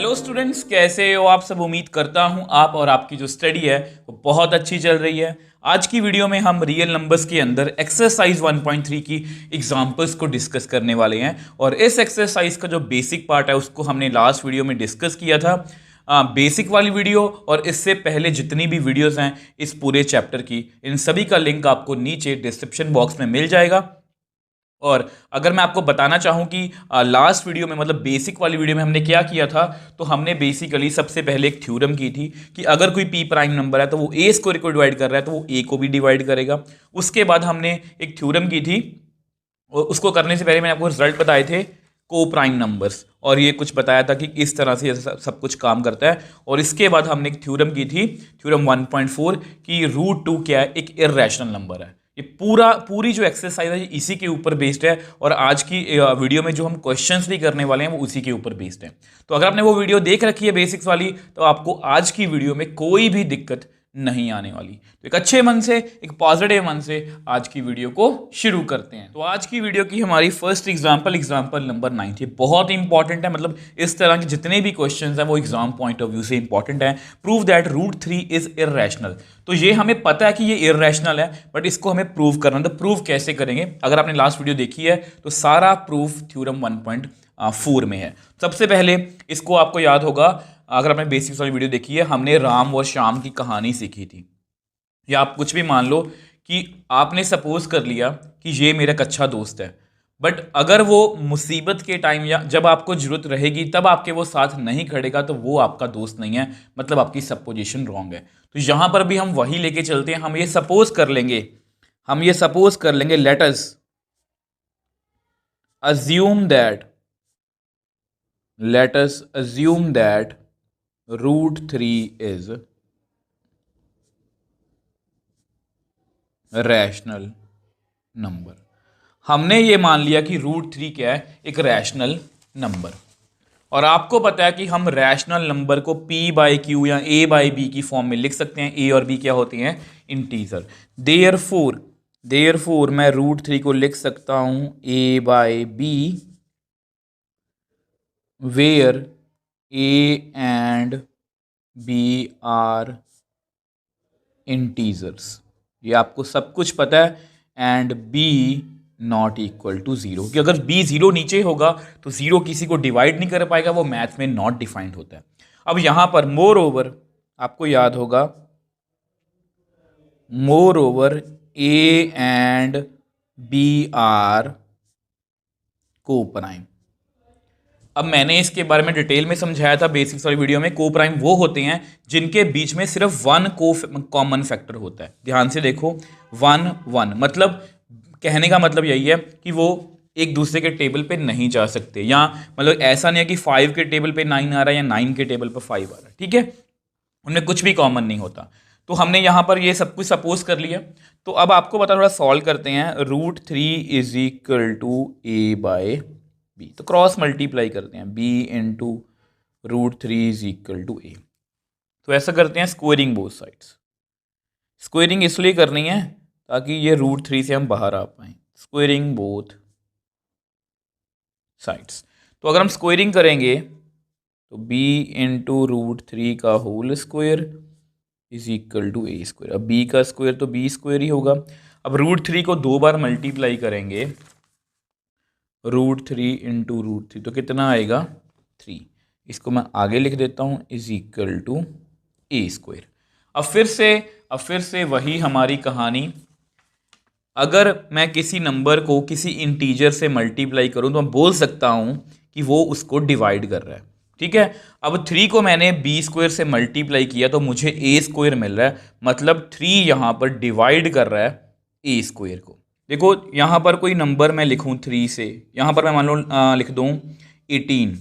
Hello students, कैसे हो आप सब। उम्मीद करता हूं आप और आपकी जो स्टडी है वो बहुत अच्छी चल रही है। आज की वीडियो में हम रियल नंबर्स के अंदर एक्सरसाइज 1.3 की एग्जांपल्स को डिस्कस करने वाले हैं। और इस एक्सरसाइज का जो बेसिक पार्ट है उसको हमने लास्ट वीडियो में डिस्कस किया था। बेसिक वाली वीडियो और इससे पहले जितनी भी वीडियोस हैं इस पूरे चैप्टर की, इन सभी का लिंक आपको नीचे डिस्क्रिप्शन बॉक्स में मिल जाएगा। और अगर मैं आपको बताना चाहूं कि लास्ट वीडियो में मतलब बेसिक वाली वीडियो में हमने क्या किया था, तो हमने बेसिकली सबसे पहले एक थ्योरम की थी कि अगर कोई पी प्राइम नंबर है तो वो ए स्क्वायर को डिवाइड कर रहा है तो वो ए को भी डिवाइड करेगा। उसके बाद हमने एक थ्योरम की थी और उसको करने से पहले मैंने आपको रिजल्ट बताए थे को प्राइम नंबर्स, और ये कुछ बताया था कि इस तरह से सब कुछ काम करता है। और इसके बाद हमने एक थ्योरम की थी, थ्योरम 1.4, कि √2 क्या है, एक इर्रेशनल नंबर है। ये पूरी जो एक्सरसाइज है इसी के ऊपर बेस्ड है, और आज की वीडियो में जो हम क्वेश्चंस भी करने वाले हैं वो उसी के ऊपर बेस्ड है। तो अगर आपने वो वीडियो देख रखी है बेसिक्स वाली, तो आपको आज की वीडियो में कोई भी दिक्कत नहीं आने वाली। तो एक अच्छे मन से, एक पॉजिटिव मन से आज की वीडियो को शुरू करते हैं। तो आज की वीडियो की हमारी फर्स्ट एग्जांपल नंबर 9 ये बहुत इंपॉर्टेंट है। मतलब इस तरह के जितने भी क्वेश्चंस हैं वो एग्जाम पॉइंट ऑफ व्यू से इंपॉर्टेंट है। Prove that √3 is irrational. तो ये हमें पता है कि ये इर्रेशनल है, बट इसको हमें प्रूव करना है। तो प्रूव कैसे करेंगे? अगर आपने लास्ट वीडियो देखी है तो सारा प्रूफ थ्योरम 1.4 में है। सबसे पहले इसको आपको याद होगा, अगर आपने बेसिक्स वाली वीडियो देखी है, हमने राम और श्याम की कहानी सीखी थी। या आप कुछ भी मान लो कि आपने सपोज कर लिया कि ये मेरा एक अच्छा दोस्त है, बट अगर वो मुसीबत के टाइम या जब आपको जरूरत रहेगी तब आपके वो साथ नहीं खड़ेगा तो वो आपका दोस्त नहीं है, मतलब आपकी सपोजिशन रॉन्ग है। तो यहां पर भी हम वही लेके चलते हैं। हम ये सपोज कर लेंगे late us assume that √3 is rational number. हमने ये मान लिया कि √3 क्या है, एक रैशनल नंबर। और आपको पता है कि हम रैशनल नंबर को p/q या a/b की फॉर्म में लिख सकते हैं। a और b क्या होती हैं? इंटीजर। देयरफॉर मैं √3 को लिख सकता हूं a/b, where a and b are integers. ये आपको सब कुछ पता है। And b not equal to 0, कि अगर b 0 नीचे होगा तो 0 किसी को डिवाइड नहीं कर पाएगा, वो मैथ में नॉट डिफाइंड होता है। अब यहां पर मोर ओवर आपको याद होगा, more over a and b are coprime. अब मैंने इसके बारे में डिटेल में समझाया था बेसिक्स वाली वीडियो में। को प्राइम वो होते हैं जिनके बीच में सिर्फ वन कॉमन फैक्टर होता है। ध्यान से देखो, 1 1 मतलब कहने का मतलब यही है कि वो एक दूसरे के टेबल पे नहीं जा सकते। या मतलब ऐसा नहीं है कि 5 के टेबल पे 9 आ रहा है या 9 के टेबल पे 5 आ रहा है, ठीक है, उनमें कुछ भी कॉमन नहीं होता। तो हमने यहां पर ये सब कुछ सपोज कर लिया। तो अब आपको पता, थोड़ा सॉल्व करते हैं। √3 इज इक्वल टू a/b, तो क्रॉस मल्टीप्लाई करते हैं, b into √3 is equal to a। तो ऐसा करते हैं, स्क्वेयरिंग बोथ साइड्स। स्क्वेयरिंग इसलिए करनी है ताकि ये √3 से हम बाहर आ पाए। Squaring both sides. तो अगर हम स्क्वेयरिंग करेंगे तो b इंटू √3 का whole square is equal to a square. अब b का स्क्वायर तो b स्क्वायर ही होगा। अब √3 को 2 बार मल्टीप्लाई करेंगे, √3 इंटू √3 तो कितना आएगा? 3। इसको मैं आगे लिख देता हूं, is equal to a square. अब फिर से वही हमारी कहानी। अगर मैं किसी नंबर को किसी इंटीजर से मल्टीप्लाई करूं तो मैं बोल सकता हूं कि वो उसको डिवाइड कर रहा है, ठीक है। अब 3 को मैंने b स्क्वायर से मल्टीप्लाई किया तो मुझे a स्क्वायर मिल रहा है, मतलब 3 यहां पर डिवाइड कर रहा है a स्क्वायर को। देखो यहां पर कोई नंबर मैं लिखूं 3 से, यहां पर मैं मान लो लिख दूं 18,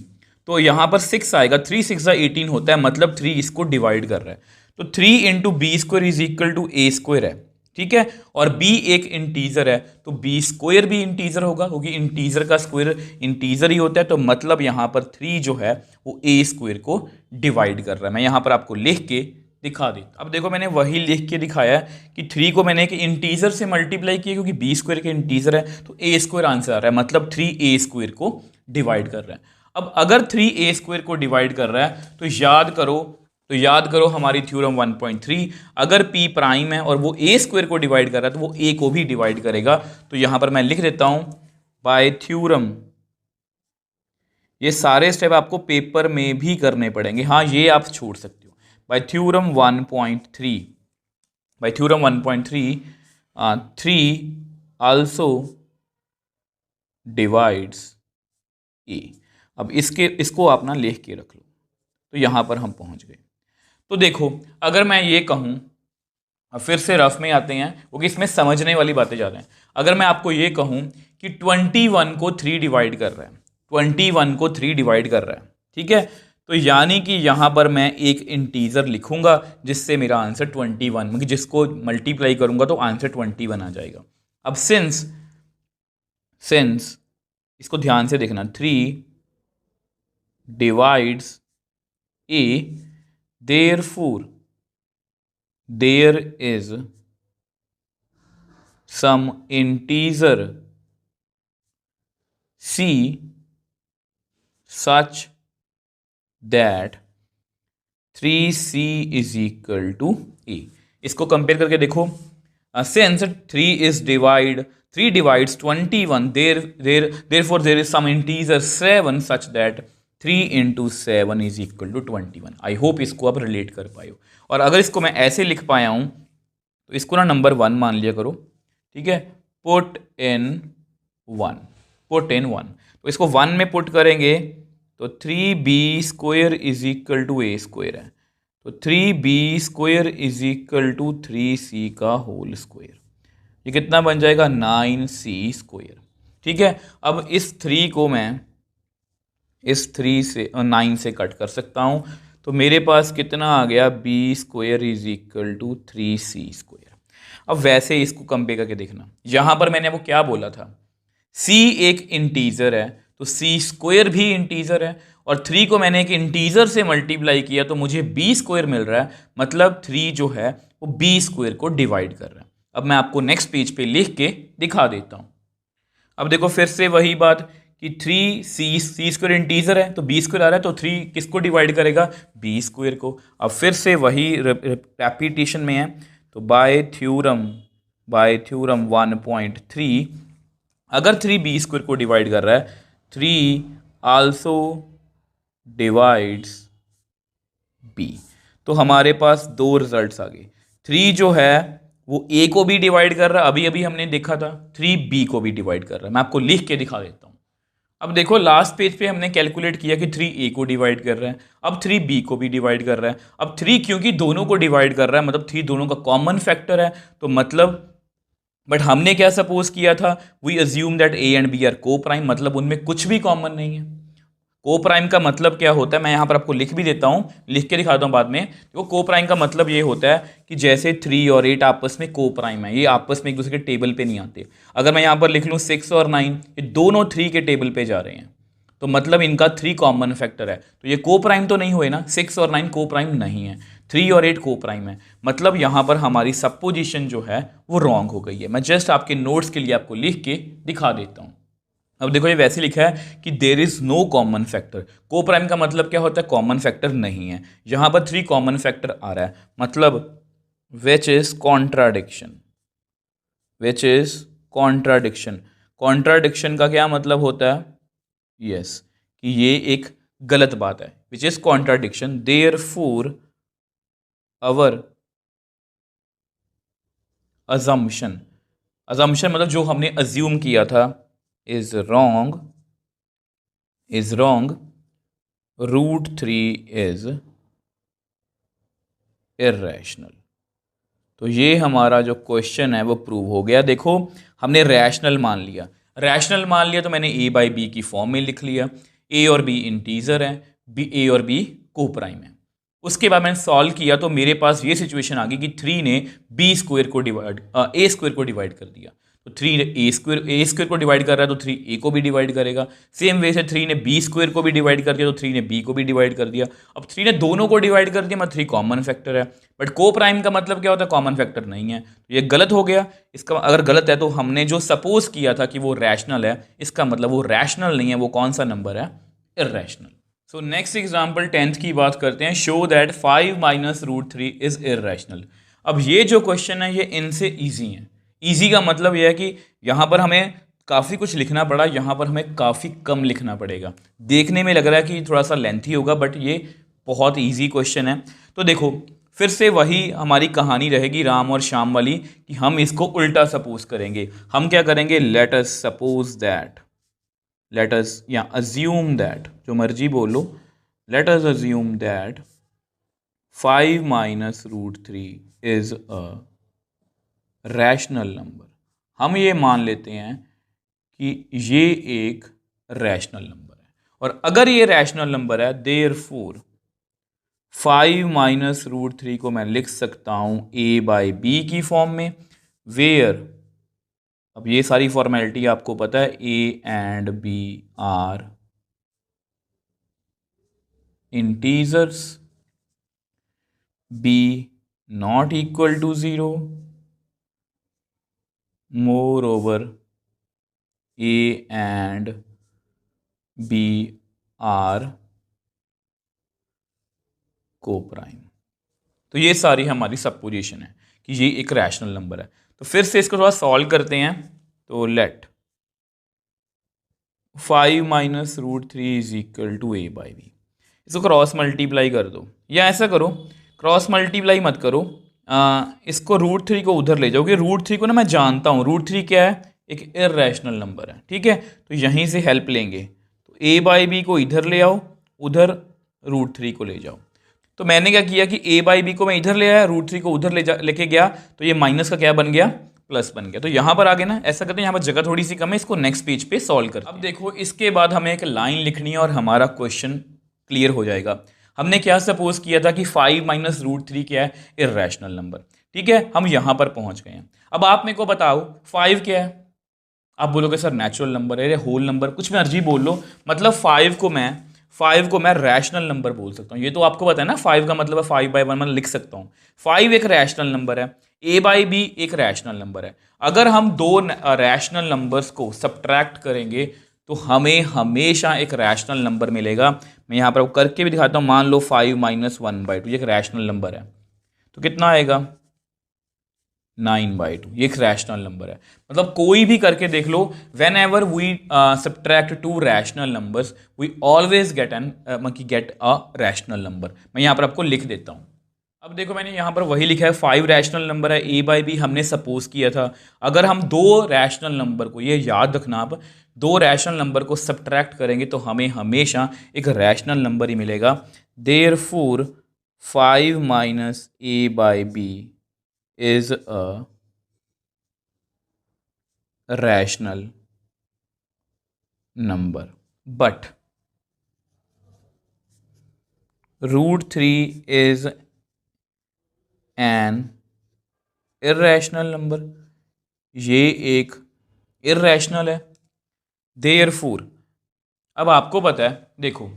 तो यहां पर 6 आएगा। 3 6 18 होता है, मतलब 3 इसको डिवाइड कर रहा है। तो 3 into b square is equal to a square है, ठीक है। और b एक इंटीजर है तो b स्क्वायर भी इंटीजर होगा, क्योंकि इंटीजर का स्क्वायर इंटीजर ही होता है। तो मतलब यहां पर 3 जो है वो a स्क्वायर को डिवाइड कर रहा है। मैं यहां पर आपको लिख के दिखा देता। अब देखो मैंने वही लिख के दिखाया कि 3 को मैंने एक इंटीजर से मल्टीप्लाई किया, क्योंकि b स्क्वायर के इंटीजर है तो a स्क्वायर आंसर आ रहा है, मतलब 3 a स्क्वायर को डिवाइड कर रहा है। अब अगर 3a² को डिवाइड कर रहा है तो याद करो हमारी थ्योरम 1.3, अगर p प्राइम है और वो a² को डिवाइड कर रहा है तो वो a को भी डिवाइड करेगा। तो यहां पर मैं लिख देता हूं बाय थ्योरम, ये सारे स्टेप आपको पेपर में भी करने पड़ेंगे, हाँ ये आप छोड़ सकते हो। Bye theorem 1.3, bye theorem 1.3 3 also divides a। अब इसको आप ना लिख के रख लो। तो यहां पर हम पहुंच गए। तो देखो अगर मैं ये कहूं, अब फिर से रफ में आते हैं क्योंकि इसमें समझने वाली बातें ज़्यादा हैं। अगर मैं आपको ये कहूं कि 21 को 3 डिवाइड कर रहा है, 21 को 3 डिवाइड कर रहा है, ठीक है, तो यानी कि यहां पर मैं एक इंटीजर लिखूंगा जिससे मेरा आंसर 21, मतलब जिसको मल्टीप्लाई करूंगा तो आंसर 21 आ जाएगा। अब सिंस इसको ध्यान से देखना, 3 divides a, therefore there is some integer c such that 3c is equal to a। इसको कंपेयर करके देखो, since 3 divides 21, therefore there is some integer 7 such that 3 into 7 is equal to 21। I hope इसको आप relate कर पाए हो। और अगर इसको मैं ऐसे लिख पाया हूं तो इसको ना नंबर 1 मान लिया करो, ठीक है, पुट इन 1। तो इसको 1 में पुट करेंगे तो 3b² is equal to a² है, तो 3b² is equal to 3c का होल स्क्वायर। ये कितना बन जाएगा, 9c²। ठीक है, अब इस 3 को मैं इस 3 से 9 से कट कर सकता हूं, तो मेरे पास कितना आ गया, b² is equal to 3c²। अब वैसे इसको कंपेयर करके देखना, यहां पर मैंने वो क्या बोला था, c एक इंटीजर है तो c² भी इंटीजर है, और 3 को मैंने एक इंटीजर से मल्टीप्लाई किया तो मुझे b² मिल रहा है, मतलब 3 जो है वो b² को डिवाइड कर रहा है। अब मैं आपको नेक्स्ट पेज पे लिख के दिखा देता हूं। अब देखो फिर से वही बात कि 3c² इंटीजर है तो b² आ रहा है, तो 3 किसको डिवाइड करेगा, b² को। अब फिर से वही रेपिटेशन में है, तो बाय थ्योरम 1.3 अगर 3 b² को डिवाइड कर रहा है, 3 आल्सो डिवाइड्स b। तो हमारे पास 2 रिजल्ट्स आ गए। 3 जो है वो a को भी डिवाइड कर रहा है, अभी अभी हमने देखा था, 3 b को भी डिवाइड कर रहा है। मैं आपको लिख के दिखा देता हूं। अब देखो लास्ट पेज पे हमने कैलकुलेट किया कि 3a को डिवाइड कर रहा है, अब 3b को भी डिवाइड कर रहा है। अब 3 क्योंकि दोनों को डिवाइड कर रहा है, मतलब 3 दोनों का कॉमन फैक्टर है, तो मतलब बट हमने क्या सपोज किया था, we assume that a and b are coprime, मतलब उनमें कुछ भी कॉमन नहीं है। को प्राइम का मतलब क्या होता है, मैं यहां पर आपको लिख भी देता हूं, लिख के दिखाता हूं बाद में। तो को प्राइम का मतलब ये होता है कि जैसे 3 और 8 आपस में को प्राइम है, ये आपस में एक दूसरे के टेबल पे नहीं आते। अगर मैं यहां पर लिख लूं 6 और 9, ये दोनों 3 के टेबल पे जा रहे हैं, तो मतलब इनका 3 कॉमन फैक्टर है, तो ये को प्राइम तो नहीं हुए ना, 6 और 9 को प्राइम नहीं है, 3 और 8 को प्राइम है, मतलब यहां पर हमारी सपोजिशन जो है वो रॉन्ग हो गई है। मैं जस्ट आपके नोट्स के लिए आपको लिख के दिखा देता हूं। अब देखो ये वैसे लिखा है कि there is no common factor. Coprime का मतलब क्या होता है, कॉमन फैक्टर नहीं है। यहां पर 3 कॉमन फैक्टर आ रहा है, मतलब विच इज कॉन्ट्राडिक्शन। कॉन्ट्राडिक्शन का क्या मतलब होता है, यस, कि ये एक गलत बात है, विच is contradiction, therefore our assumption मतलब जो हमने अज्यूम किया था is wrong, root 3 is irrational। तो ये हमारा जो क्वेश्चन है वो प्रूव हो गया। देखो हमने रैशनल मान लिया, तो मैंने a बाई बी की फॉर्म में लिख लिया, a और b इंटीजर है, a और b को प्राइम है। उसके बाद मैंने सॉल्व किया तो मेरे पास ये सिचुएशन आ गई कि 3 ने a² को डिवाइड कर दिया, तो 3 a² को डिवाइड कर रहा है तो 3 a को भी डिवाइड करेगा। सेम वे से 3 ने b² को भी डिवाइड कर दिया तो 3 ने b को भी डिवाइड कर दिया। अब 3 ने दोनों को डिवाइड कर दिया, मतलब 3 कॉमन फैक्टर है, बट को प्राइम का मतलब क्या होता है, कॉमन फैक्टर नहीं है, तो ये गलत हो गया। इसका अगर गलत है तो हमने जो सपोज किया था कि वो रैशनल है, इसका मतलब वो रैशनल नहीं है, वो कौन सा नंबर है, irrational. So next example 10th की बात करते हैं। Show that 5 minus root 3 is irrational. अब ये जो क्वेश्चन है ये इनसे ईजी है। ईजी का मतलब यह है कि यहाँ पर हमें काफ़ी कुछ लिखना पड़ा, यहाँ पर हमें काफ़ी कम लिखना पड़ेगा। देखने में लग रहा है कि थोड़ा सा लेंथी होगा, बट ये बहुत ईजी क्वेश्चन है। तो देखो फिर से वही हमारी कहानी रहेगी राम और श्याम वाली, कि हम इसको उल्टा सपोज करेंगे। हम क्या करेंगे, let us suppose that, let us या अज्यूम दैट, जो मर्जी बोलो, let us assume that 5 minus root 3 is a rational number. हम ये मान लेते हैं कि ये एक रैशनल नंबर है, और अगर ये रैशनल नंबर है देयरफॉर 5 माइनस रूट 3 को मैं लिख सकता हूं a बाई बी की फॉर्म में, वेयर, अब ये सारी फॉर्मेलिटी आपको पता है, a and b are integers, b not equal to 0, more over a and b are coprime. तो ये सारी हमारी सपोजिशन है कि ये एक रैशनल नंबर है। तो फिर से इसको थोड़ा सॉल्व करते हैं। तो let 5 minus root 3 is equal to a by b. इसको क्रॉस मल्टीप्लाई कर दो, या ऐसा करो, क्रॉस मल्टीप्लाई मत करो, इसको रूट 3 को उधर ले जाओ, क्योंकि रूट 3 को ना मैं जानता हूँ, रूट 3 क्या है, एक इर्रेशनल नंबर है, ठीक है। तो यहीं से हेल्प लेंगे, तो a बाई बी को इधर ले आओ, उधर रूट 3 को ले जाओ। तो मैंने क्या किया कि a बाई बी को मैं इधर ले आया, रूट 3 को उधर लेके गया, तो ये माइनस का क्या बन गया, प्लस बन गया। तो यहां पर आगे ना ऐसा करते हैं, यहाँ पर जगह थोड़ी सी कम है, इसको नेक्स्ट पेज पे सॉल्व करते हैं। अब देखो इसके बाद हमें एक लाइन लिखनी है और हमारा क्वेश्चन क्लियर हो जाएगा। हमने क्या सपोज किया था कि 5 माइनस रूट 3 क्या है, इर्रेशनल नंबर, ठीक है। हम यहां पर पहुंच गए हैं। अब आप मेरे को बताओ 5 क्या है। आप बोलोगे सर नेचुरल नंबर है, होल नंबर, कुछ मर्जी बोल लो, मतलब 5 को मैं रैशनल नंबर बोल सकता हूँ। ये तो आपको पता है ना, 5 का मतलब है 5 बाई 1 मैं लिख सकता हूँ। 5 एक रैशनल नंबर है, a बाई बी एक रैशनल नंबर है। अगर हम दो रैशनल नंबर्स को सब्ट्रैक्ट करेंगे तो हमें हमेशा एक रैशनल नंबर मिलेगा। मैं यहाँ पर करके भी दिखाता हूँ। मान लो 5 माइनस 1/2 ये एक रैशनल नंबर है, तो कितना आएगा, 9/2। ये एक रैशनल नंबर है। मतलब कोई भी करके देख लो, whenever we subtract two rational numbers we always get a rational number. मैं यहाँ पर आपको लिख देता हूँ। अब देखो मैंने यहाँ पर वही लिखा है, 5 रैशनल नंबर है, a बाई बी हमने सपोज किया था। अगर हम दो रैशनल नंबर को, ये याद रखना आप, दो रैशनल नंबर को सब्ट्रैक्ट करेंगे तो हमें हमेशा एक रैशनल नंबर ही मिलेगा। Therefore 5 minus a by b is a rational number, but root 3 is an irrational number। ये एक irrational है। therefore अब आपको पता है, देखो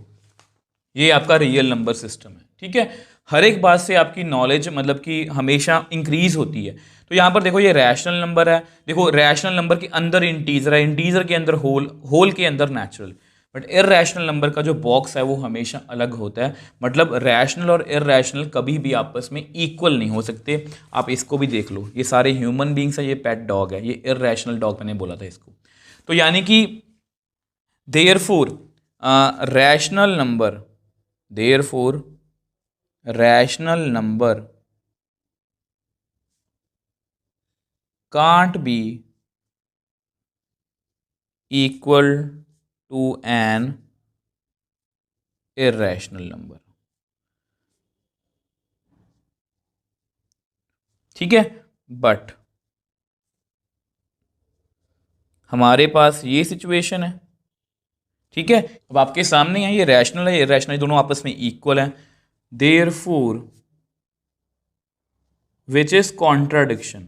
ये आपका रियल नंबर सिस्टम है, ठीक है। हर एक बात से आपकी नॉलेज मतलब कि हमेशा इंक्रीज होती है। तो यहाँ पर देखो ये रैशनल नंबर है, देखो रैशनल नंबर के अंदर इंटीजर है, इंटीजर के अंदर होल, होल के अंदर नेचुरल, बट इररेशनल नंबर का जो बॉक्स है वो हमेशा अलग होता है। मतलब रैशनल और इररेशनल कभी भी आपस में इक्वल नहीं हो सकते। आप इसको भी देख लो, ये सारे ह्यूमन बींग्स है, ये पेट डॉग है, ये इररेशनल डॉग मैंने बोला था इसको। तो यानी कि therefore rational number, therefore rational number can't be equal to an irrational number, ठीक है। बट हमारे पास ये सिचुएशन है, ठीक है। अब आपके सामने है, ये रैशनल है, ये रैशनल, दोनों आपस में इक्वल है। देयरफॉर विच इज कॉन्ट्राडिक्शन,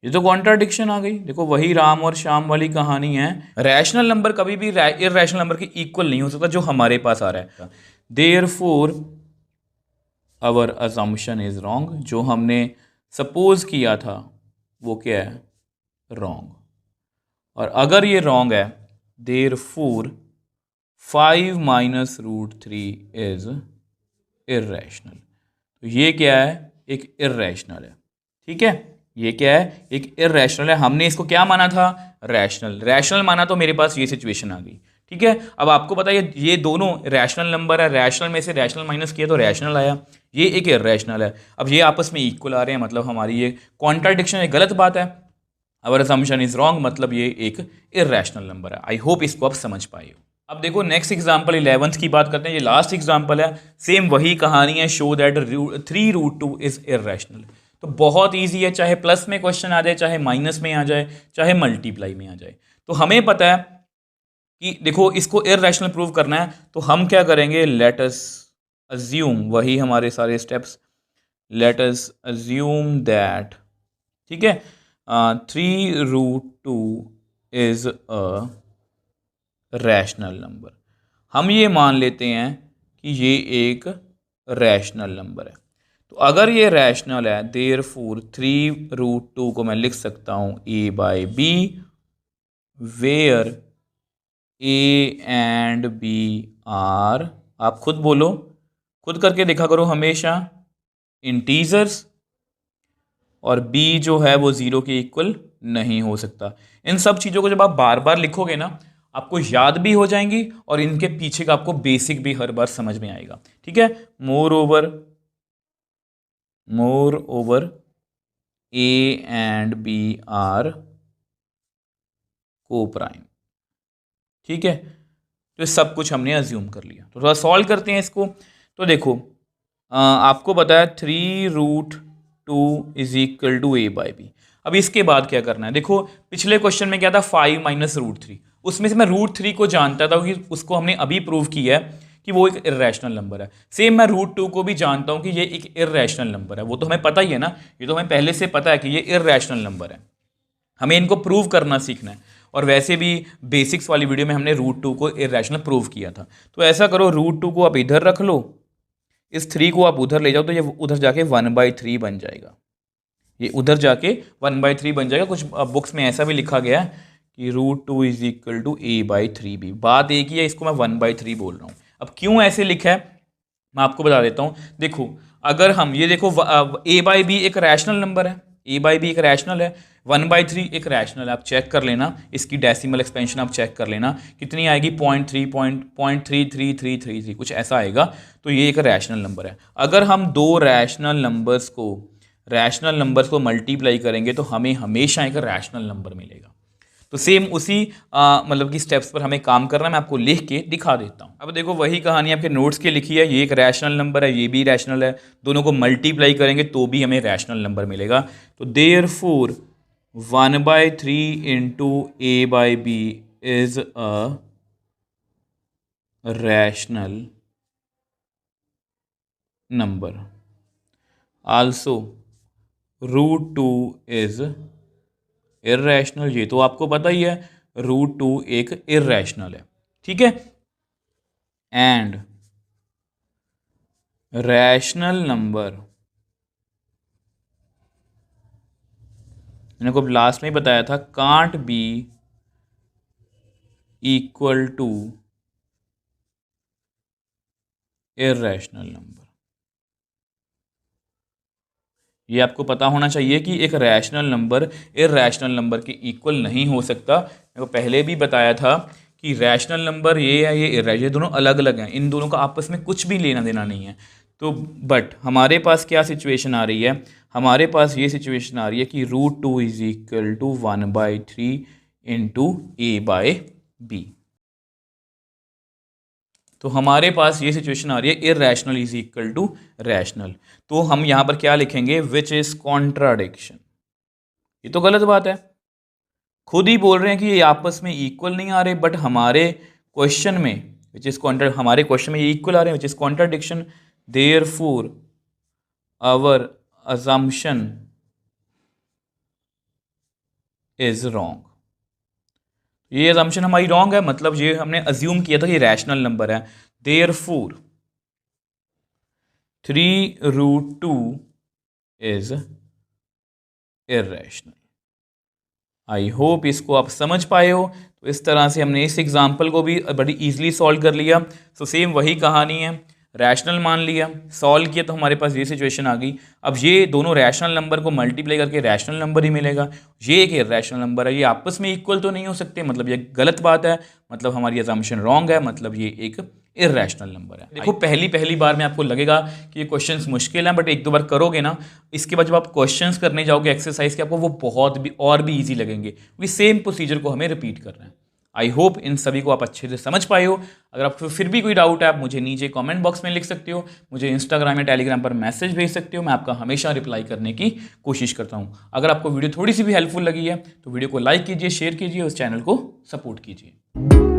ये तो कॉन्ट्राडिक्शन आ गई। देखो वही राम और श्याम वाली कहानी है। रैशनल नंबर कभी भी इररेशनल नंबर के इक्वल नहीं हो सकता जो हमारे पास आ रहा है। Therefore our assumption is wrong, जो हमने सपोज किया था वो क्या है, रॉन्ग। और अगर ये रॉन्ग है, therefore 5 minus root 3 is irrational. तो ये क्या है, एक इर्रेशनल है। ठीक है, ये क्या है, एक इर्रेशनल है। हमने इसको क्या माना था, रैशनल। रैशनल माना तो मेरे पास ये सिचुएशन आ गई। ठीक है, अब आपको पता है ये दोनों रैशनल नंबर है, रैशनल में से रैशनल माइनस किया तो रैशनल आया, ये एक इर्रेशनल है। अब ये आपस में इक्वल आ रहे हैं, मतलब हमारी ये कॉन्ट्राडिक्शन है, गलत बात है। अवर असम्पशन इज रॉन्ग, मतलब ये एक इर्रेशनल नंबर है। आई होप इसको आप समझ पाए हो। अब देखो नेक्स्ट एग्जाम्पल 11th की बात करते हैं, ये लास्ट एग्जाम्पल है। सेम वही कहानी है, शो दैट 3√2 इज इर्रेशनल। तो बहुत ईजी है, चाहे प्लस में क्वेश्चन आ जाए, चाहे माइनस में आ जाए, चाहे मल्टीप्लाई में आ जाए। तो हमें पता है कि देखो इसको इर्रेशनल प्रूव करना है, तो हम क्या करेंगे, लेट अस अज्यूम, वही हमारे सारे steps, late us assume that, ठीक है, 3√2 इज अ रैशनल नंबर। हम ये मान लेते हैं कि ये एक रैशनल नंबर है। तो अगर ये रैशनल है, देयरफॉर 3√2 को मैं लिख सकता हूँ a/b, where a and b are, आप खुद बोलो, खुद करके देखा करो हमेशा, इंटीजर्स, और b जो है वो 0 के इक्वल नहीं हो सकता। इन सब चीज़ों को जब आप बार बार लिखोगे ना, आपको याद भी हो जाएंगी और इनके पीछे का आपको बेसिक भी हर बार समझ में आएगा। ठीक है, more over a and b are coprime. ठीक है, तो ये सब कुछ हमने अज्यूम कर लिया। तो थोड़ा सॉल्व करते हैं इसको। तो देखो आपको पता है 3√2 इज इक्वल टू a/b। अब इसके बाद क्या करना है, देखो पिछले क्वेश्चन में क्या था, 5 माइनस रूट 3, उसमें से मैं रूट 3 को जानता था कि उसको हमने अभी प्रूव किया है कि वो एक इर्रेशनल नंबर है। सेम मैं रूट 2 को भी जानता हूँ कि ये एक इर्रेशनल नंबर है, वो तो हमें पता ही है ना, ये तो हमें पहले से पता है कि ये इर्रेशनल नंबर है। हमें इनको प्रूव करना सीखना है। और वैसे भी बेसिक्स वाली वीडियो में हमने रूट 2 को इर्रेशनल प्रूव किया था। तो ऐसा करो, रूट 2 को आप इधर रख लो, इस 3 को आप उधर ले जाओ, तो ये उधर जाके 1/3 बन जाएगा। ये उधर जाके 1/3 बन जाएगा। कुछ बुक्स में ऐसा भी लिखा गया है कि root 2 is equal to a/3b। बात एक ही है, इसको मैं 1/3 बोल रहा हूँ। अब क्यों ऐसे लिखा है मैं आपको बता देता हूँ। देखो अगर हम ये देखो a/b एक रैशनल नंबर है, a/b एक रैशनल है, 1/3 एक रैशनल है। आप चेक कर लेना, इसकी डेसिमल एक्सपेंशन आप चेक कर लेना कितनी आएगी, 0.333333 कुछ ऐसा आएगा। तो ये एक रैशनल नंबर है। अगर हम दो रैशनल नंबर्स को मल्टीप्लाई करेंगे तो हमें हमेशा एक रैशनल नंबर मिलेगा। तो सेम उसी मतलब कि स्टेप्स पर हमें काम करना है। मैं आपको लिख के दिखा देता हूँ। अब देखो वही कहानी आपके नोट्स के लिखी है, ये एक रैशनल नंबर है, ये भी रैशनल है, दोनों को मल्टीप्लाई करेंगे तो भी हमें रैशनल नंबर मिलेगा। तो therefore 1/3 into a/b is a rational number. Also root 2 is irrational, ये तो आपको पता ही है, रूट 2 एक इर्रेशनल है। ठीक है, एंड रैशनल नंबर, मैंने को लास्ट में ही बताया था, can't be equal to irrational number. ये आपको पता होना चाहिए कि एक रैशनल नंबर इर्रेशनल नंबर के इक्वल नहीं हो सकता। मैंने को पहले भी बताया था कि रैशनल नंबर ये है, ये इर्रेशनल, दोनों अलग अलग हैं, इन दोनों का आपस में कुछ भी लेना देना नहीं है। तो बट हमारे पास क्या सिचुएशन आ रही है, हमारे पास ये सिचुएशन आ रही है कि root 2 is equal to 1/3 into a/b। तो हमारे पास ये सिचुएशन आ रही है, irrational is equal to rational. तो हम यहां पर क्या लिखेंगे, विच इज कॉन्ट्राडिक्शन। ये तो गलत बात है, खुद ही बोल रहे हैं कि ये आपस में इक्वल नहीं आ रहे, बट हमारे क्वेश्चन में विच इज कॉन्ट्रा, हमारे क्वेश्चन में ये इक्वल आ रहे हैं, which is contradiction. Therefore our assumption is wrong. ये assumption हमारी रॉन्ग है, मतलब ये हमने अज्यूम किया था कि रैशनल नंबर है। Therefore 3√2 is irrational. I hope इसको आप समझ पाए हो। तो इस तरह से हमने इस एग्जाम्पल को भी बड़ी ईजिली सॉल्व कर लिया। सो सेम वही कहानी है, रैशनल मान लिया, सॉल्व किया तो हमारे पास ये सिचुएशन आ गई। अब ये दोनों रैशनल नंबर को मल्टीप्लाई करके रैशनल नंबर ही मिलेगा, ये एक इरैशनल नंबर है, ये आपस में इक्वल तो नहीं हो सकते, मतलब ये गलत बात है, मतलब हमारी असम्पशन रॉन्ग है, मतलब ये एक इरैशनल नंबर है। देखो पहली बार में आपको लगेगा कि ये क्वेश्चंस मुश्किल हैं, बट एक दो बार करोगे ना, इसके बाद जब आप क्वेश्चंस करने जाओगे एक्सरसाइज के, आपको वो बहुत भी और भी ईजी लगेंगे, क्योंकि सेम प्रोसीजर को हमें रिपीट करना है। आई होप इन सभी को आप अच्छे से समझ पाए हो। अगर आपको फिर भी कोई डाउट है, आप मुझे नीचे कमेंट बॉक्स में लिख सकते हो, मुझे इंस्टाग्राम या टेलीग्राम पर मैसेज भेज सकते हो, मैं आपका हमेशा रिप्लाई करने की कोशिश करता हूँ। अगर आपको वीडियो थोड़ी सी भी हेल्पफुल लगी है तो वीडियो को लाइक कीजिए, शेयर कीजिए, उस चैनल को सपोर्ट कीजिए।